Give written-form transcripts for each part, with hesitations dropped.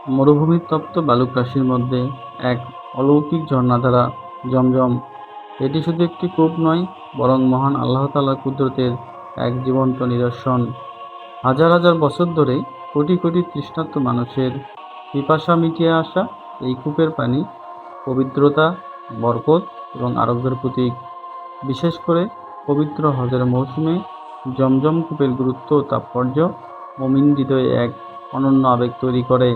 মরুভূমির তপ্ত বালুকাশির মধ্যে এক অলৌকিক ঝর্ণাধারা জমজম। এটি শুধু একটি কূপ নয়, বরং মহান আল্লাহ তাআলার কুদরতের এক জীবন্ত নিদর্শন। হাজার হাজার বছর ধরে কোটি কোটি তৃষ্ণার্ত মানুষের পিপাসা মিটিয়ে আসা এই কূপের পানি পবিত্রতা, বরকত এবং আরোগ্যের প্রতীক। বিশেষ করে পবিত্র হজের মৌসুমে জমজম কূপের গুরুত্ব ও তাৎপর্য মুমিন হৃদয়ে এক অনন্য আবেগ তৈরি করে।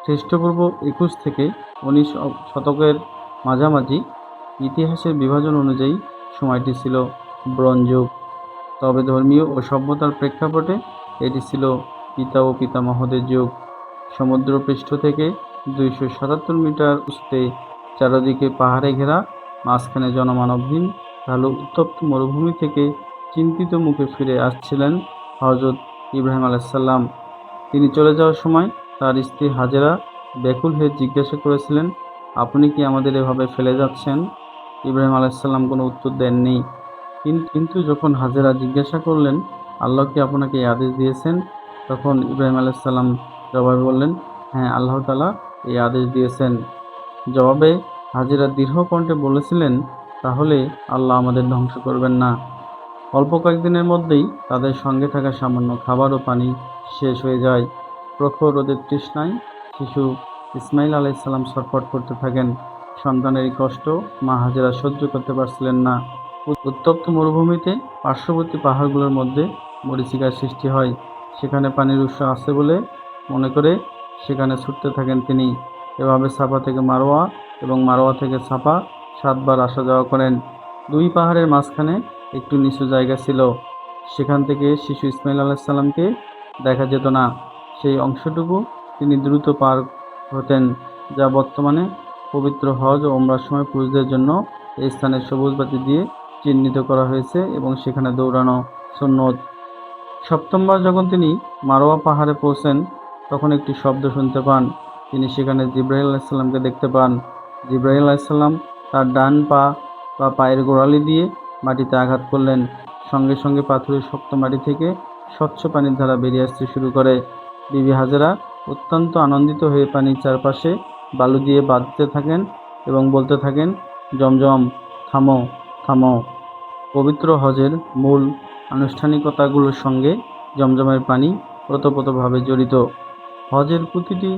খ্রিস্টপূর্ব ২১ থেকে ১৯ শতকের মাঝামাঝি ইতিহাসের বিভাজন অনুযায়ী সময়টি ছিল ব্রোঞ্জ যুগ। তবে ধর্মীয় ও সভ্যতার প্রেক্ষাপটে এটি ছিল পিতা ও পিতামহদের যুগ। সমুদ্রপৃষ্ঠ থেকে ২৭৭ মিটার উচ্চতে, চারদিকে পাহাড়ে ঘেরা, মাঝখানে জনমানবহীন ঢালু উত্তপ্ত মরুভূমি থেকে চিন্তিত মুখে ফিরে আসছিলেন হযরত ইব্রাহিম আলাইহিসসালাম। তিনি চলে যাওয়ার সময় তার স্ত্রী হাজেরা ব্যাকুল হয়ে জিজ্ঞাসা করেছিলেন, আপনি কি আমাদের এভাবে ফেলে যাচ্ছেন? ইব্রাহিম আলাইহিসসালাম কোনো উত্তর দেননি। কিন্তু যখন হাজেরা জিজ্ঞাসা করলেন, আল্লাহ কি আপনাকে এই আদেশ দিয়েছেন? তখন ইব্রাহিম আলাইহিসসালাম জবাবে বললেন, হ্যাঁ, আল্লাহ তাআলা এই আদেশ দিয়েছেন। জবাবে হাজেরা দৃঢ় কণ্ঠে বলেছিলেন, তাহলে আল্লাহ আমাদের ধ্বংস করবেন না। অল্প কয়েকদিনের মধ্যেই তাদের সঙ্গে থাকা সামান্য খাবার ও পানি শেষ হয়ে যায়। প্রখর রোদের তৃষ্ণায় শিশু ইসমাইল আলাইহিসসালাম ছটফট করতে থাকেন। সন্তানের এই কষ্ট মা হাজেরা সহ্য করতে পারছিলেন না। উত্তপ্ত মরুভূমিতে পার্শ্ববর্তী পাহাড়গুলোর মধ্যে মরীচিকার সৃষ্টি হয়। সেখানে পানির উৎস আছে বলে মনে করে সেখানে ছুটতে থাকেন তিনি। এভাবে সাফা থেকে মারোয়া এবং মারোয়া থেকে সাফা ৭ বার আসা যাওয়া করেন। দুই পাহাড়ের মাঝখানে একটু নিচু জায়গা ছিল। সেখান থেকে শিশু ইসমাইল আলাইহিসসালামকে দেখা যেত না। সেই অংশটুকু তিনি দ্রুত পার হতেন, যা বর্তমানে পবিত্র হজ ও ওমরার সময় পুরুষদের জন্য এই স্থানে সবুজ বাতি দিয়ে চিহ্নিত করা হয়েছে এবং সেখানে দৌড়ানো সুন্নত। সপ্তমবার যখন তিনি মারোয়া পাহাড়ে পৌঁছেন, তখন একটি শব্দ শুনতে পান। তিনি সেখানে জিবরাইল আলাইহিসসালামকে দেখতে পান। জিবরাইল আলাইহিসসালাম তার ডান পা বা পায়ের গোড়ালি দিয়ে মাটিতে আঘাত করলেন। সঙ্গে সঙ্গে পাথরের শক্ত মাটি থেকে স্বচ্ছ পানির ধারা বেরিয়ে আসতে শুরু করে। বিবি হাজেরা অত্যন্ত আনন্দিত হয়ে পানির চারপাশে বালু দিয়ে বাঁধতে থাকেন এবং বলতে থাকেন, জমজম, থামো, থামো। পবিত্র হজের মূল আনুষ্ঠানিকতাগুলোর সঙ্গে জমজমের পানি ওতপ্রোতভাবে জড়িত। হজের প্রতিটি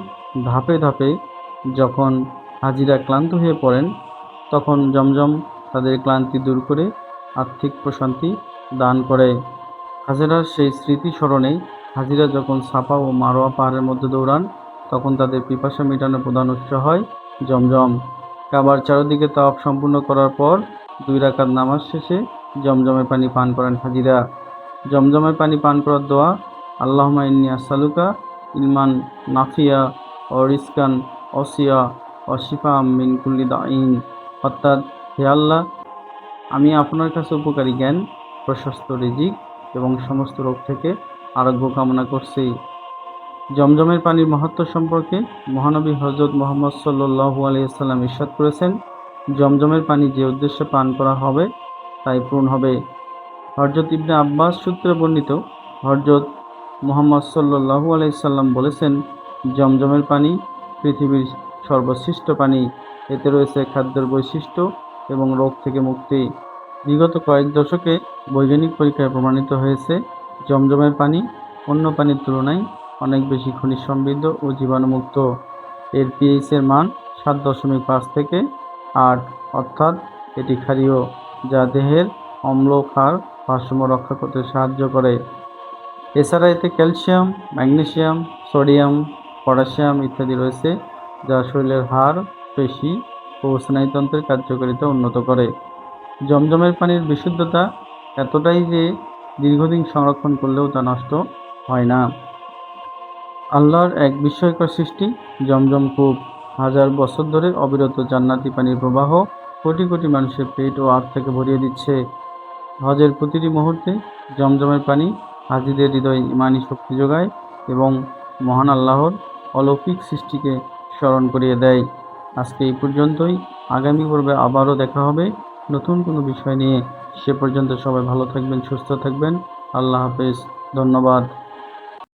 ধাপে ধাপে যখন হাজিরা ক্লান্ত হয়ে পড়েন, তখন জমজম তাদের ক্লান্তি দূর করে আর্থিক প্রশান্তি দান করে। হাজেরার সেই স্মৃতি স্মরণে হাজিরা যখন সাফা ও মারোয়া পাহাড়ের মধ্যে দৌড়ান, তখন তাদের পিপাসা মেটানোর প্রধান উৎস হয় জমজম। কাবার চারদিকে তাওয়াফ সম্পূর্ণ করার পর 2 রাকাত নামাজ শেষে জমজমের পানি পান করেন হাজিরা। জমজমের পানি পান করার দোয়া, আল্লাহুম্মা ইন্নী আসআলুকা ইলমান নাফিয়া ও রিজকান ওয়াসিয়া ওয়া শিফাআম মিন কুল্লি দাইন, অর্থাৎ, হে আল্লাহ, আমি আপনার কাছে উপকারী জ্ঞান, প্রশস্ত রিজিক এবং সমস্ত রোগ থেকে আরোগ্য কামনা করছি। জমজমের পানির মাহাত্ম্য সম্পর্কে মহানবী হযরত মুহাম্মদ সাল্লাল্লাহু আলাইহি ওয়াসাল্লাম ইরশাদ করেছেন, জমজমের পানি যে উদ্দেশ্যে পান করা হবে তাই পূরণ হবে। হযরত ইবনে আব্বাস সূত্রে বর্ণিত, হযরত মুহাম্মদ সাল্লাল্লাহু আলাইহি ওয়াসাল্লাম বলেছেন, জমজমের পানি পৃথিবীর সর্বশ্রেষ্ঠ পানি। এতে রয়েছে খাদ্যের বৈশিষ্ট্য এবং রোগ থেকে মুক্তি। বিগত কয়েক দশকে বৈজ্ঞানিক পরীক্ষায় প্রমাণিত হয়েছে, জমজমের পানি অন্য পানির তুলনায় অনেক বেশি খনিজ সমৃদ্ধ ও জীবাণুমুক্ত। এর পিএইচের মান 7.5 থেকে 8, অর্থাৎ এটি ক্ষারীয়, যা দেহের অম্ল ক্ষার ভারসাম্য রক্ষা করতে সাহায্য করে। এছাড়া এতে ক্যালসিয়াম, ম্যাগনেসিয়াম, সোডিয়াম, পটাশিয়াম ইত্যাদি রয়েছে, যা শরীরের হাড়, পেশি ও স্নায়ুতন্ত্রের কার্যকারিতা উন্নত করে। জমজমের পানির বিশুদ্ধতা এতটাই যে দীর্ঘদিন সংরক্ষণ করলেও তা নষ্ট হয় না। আল্লাহর এক বিস্ময়কর সৃষ্টি জমজম কূপ। হাজার বছর ধরে অবিরত জান্নাতি পানির প্রবাহ কোটি কোটি মানুষের পেট ও আত্মাকে ভরিয়ে দিচ্ছে। হজের প্রতিটি মুহূর্তে জমজমের পানি হাজিদের হৃদয়ে ইমানি শক্তি যোগায় এবং মহান আল্লাহর অলৌকিক সৃষ্টিকে স্মরণ করিয়ে দেয়। আজকে এই পর্যন্তই। আগামী পর্বে আবারও দেখা হবে নতুন কোনো বিষয় নিয়ে। সে পর্যন্ত সবাই ভালো থাকবেন, সুস্থ থাকবেন। আল্লাহ হাফেজ। ধন্যবাদ।